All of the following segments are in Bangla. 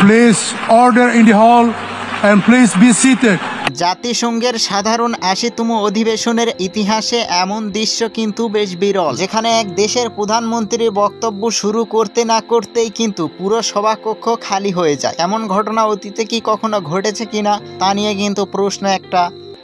Please order in the hall and please be seated. জাতিসংঘের সাধারণ ৮০তম অধিবেশনের ইতিহাসে এমন দৃশ্য কিন্তু বেশ বিরল, যেখানে এক দেশের প্রধানমন্ত্রীর বক্তব্য শুরু করতে না করতেই কিন্তু পুরো সভাকক্ষ খালি হয়ে যায়। এমন ঘটনা অতীতে কি কখনো ঘটেছে কিনা তা নিয়ে কিন্তু প্রশ্ন একটা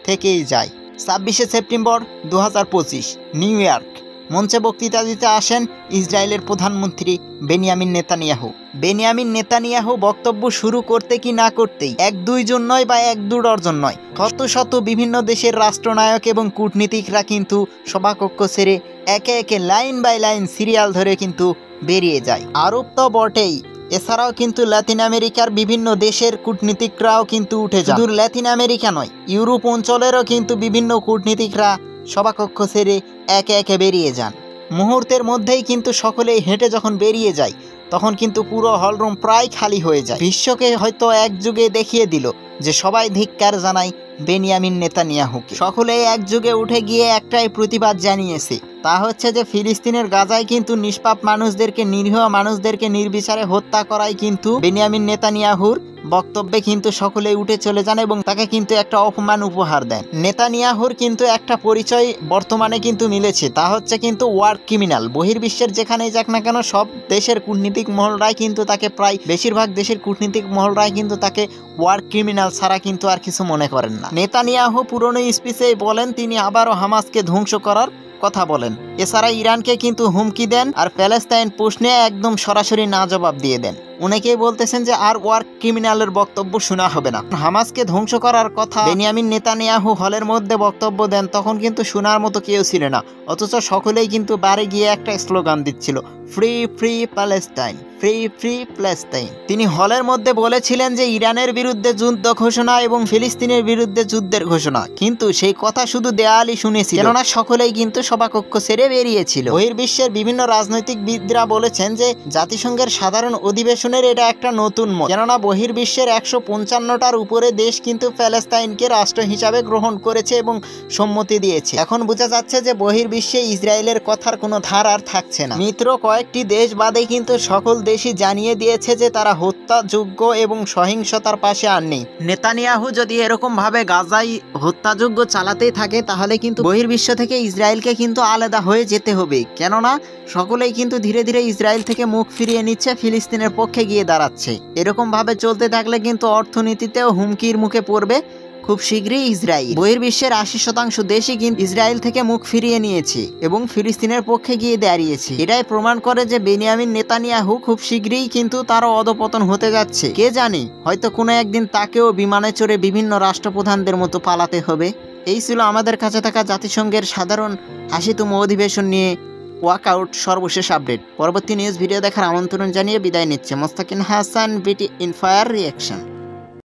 থেকেই যায়। ২৬শে সেপ্টেম্বর ২০২৫ নিউ ইয়র্ক মঞ্চে বক্তৃতা দিতে আসেন ইসরায়েলের প্রধানমন্ত্রী বেনিয়ামিন নেতানিয়াহু। বেনিয়ামিন নেতানিয়াহু বক্তব্য শুরু করতে কি না করতেই এক দুইজন নয় বা এক দু ডজন নয়, শত শত বিভিন্ন দেশের রাষ্ট্রনায়ক এবং কূটনীতিকরা কিন্তু সভাকক্ষ ছেড়ে একে একে লাইন বাই লাইন সিরিয়াল ধরে কিন্তু বেরিয়ে যায়। আরব তো বটেই, এছাড়াও কিন্তু লাতিন আমেরিকার বিভিন্ন দেশের কূটনীতিকরাও কিন্তু উঠে যায়। শুধু লাতিন আমেরিকা নয়, ইউরোপ অঞ্চলেরও কিন্তু বিভিন্ন কূটনীতিকরা সভাকক্ষ ছেড়ে একে একে বেরিয়ে যান। মুহূর্তের মধ্যেই কিন্তু সকলেই হেঁটে যখন বেরিয়ে যায় তখন কিন্তু পুরো হলরুম প্রায় খালি হয়ে যায়। বিশ্বকে হয়তো একযুগে দেখিয়ে দিল যে সবাই ধিক্কার জানায় বেনিয়ামিন নেতানিয়াহুকে। সকলেই একযুগে উঠে গিয়ে একটাই প্রতিবাদ জানিয়েছে, তা হচ্ছে যে ফিলিস্তিনের গাজায় কিন্তু নিষ্পাপ মানুষদেরকে, নিরীহ মানুষদেরকে নির্বিচারে হত্যা করাই কিন্তু বেনিয়ামিন নেতানিয়াহুর বক্তব্যে কিন্তু সকলেই উঠে চলে যান এবং তাকে কিন্তু একটা অপমান উপহার দেন। নেতানিয়াহুর কিন্তু একটা পরিচয় বর্তমানে কিন্তু মিলেছে, তা হচ্ছে কিন্তু ওয়ার ক্রিমিনাল। বহির্বিশ্বের যেখানেই যাক না কেন সব দেশের কূটনীতিক মহলরাই কিন্তু তাকে, প্রায় বেশিরভাগ দেশের কূটনীতিক মহলরাই কিন্তু তাকে ওয়ার ক্রিমিনাল ছাড়া কিন্তু আর কিছু মনে করেন না। নেতানিয়াহু পুরনো স্পিচেই বলেন তিনি আবারও হামাসকে ধ্বংস করার কথা বলেন। এছাড়া ইরানকে কিন্তু হুমকি দেন আর প্যালেস্তাইন প্রশ্নে একদম সরাসরি না জবাব দিয়ে দেন। অনেকেই বলতেছেন যে আর ওয়ার ক্রিমিনালের বক্তব্য শোনা হবে না। হামাসকে ধ্বংস করার কথা বেনিয়ামিন নেতানিয়াহু হলের মধ্যে বক্তব্য দেন, তখন কিন্তু শোনার মতো কেউ ছিল না, অথচ সকলেই কিন্তু বাড়ি গিয়ে একটা স্লোগান দিচ্ছিল, free free Palestine, free free Palestine. তিনি হলের মধ্যে বলেছিলেন যে ইরানের বিরুদ্ধে যুদ্ধ ঘোষণা এবং ফিলিস্তিনের বিরুদ্ধে যুদ্ধের ঘোষণা, কিন্তু সেই কথা শুধু দেয়ালই শুনেছিল, কেননা সকলেই কিন্তু সভাকক্ষ ছেড়ে বেরিয়েছিল। বহির্বিশ্বের বিভিন্ন রাজনৈতিকবিদরা বলেছেন যে জাতিসংঘের সাধারণ অধিবেশনের এটা একটা নতুন মত, কেননা বহির্বিশ্বের ১৫৫টার উপরে দেশ কিন্তু প্যালেস্তাইনকে রাষ্ট্র হিসাবে গ্রহণ করেছে এবং সম্মতি দিয়েছে। এখন বোঝা যাচ্ছে যে বহির্বিশ্বে ইসরায়েলের কথার কোনো ধার আর থাকছে না। মিত্র কয়েকটি দেশ বাদে কিন্তু সকল দেশই জানিয়ে দিয়েছে যে তারা হত্যাযোগ্য এবং সহিংসতার পাশে আর নেই। নেতানিয়াহু যদি এরকম ভাবে গাজায় হত্যাযোগ্য চালাতেই থাকে তাহলে কিন্তু বহির্বিশ্ব থেকে ইসরায়েলকে কিন্তু আলাদা হয়ে যেতে হবে, কেননা সকলেই কিন্তু ধীরে ধীরে ইসরায়েল থেকে মুখ ফিরিয়ে নিচ্ছে, ফিলিস্তিনের পক্ষে গিয়ে দাঁড়াচ্ছে। এরকম ভাবে চলতে থাকলে কিন্তু অর্থনীতিতেও হুমকির মুখে পড়বে খুব শীঘ্রই ইসরায়েল। বহির্বিশ্বের ৮০% দেশই কিন্তু ইসরায়েল থেকে মুখ ফিরিয়ে নিয়েছে এবং ফিলিস্তিনের পক্ষে গিয়ে দাঁড়িয়েছে। এটাই প্রমাণ করে যে বেনিয়ামিন নেতানিয়াহু খুব শীঘ্রই কিন্তু তারও অধপতন হতে যাচ্ছে। কে জানে, হয়তো কোনো একদিন তাকেও বিমানে চড়ে বিভিন্ন রাষ্ট্রপ্রধানদের মতো পালাতে হবে। এই ছিল আমাদের কাছে থাকা জাতিসংঘের সাধারণ ৮০তম অধিবেশন নিয়ে ওয়াকআউট সর্বশেষ আপডেট। পরবর্তী নিউজ ভিডিও দেখার আমন্ত্রণ জানিয়ে বিদায় নিচ্ছে মোস্তাকিন হাসান, বিটি ইনফায়ার রিয়াকশন।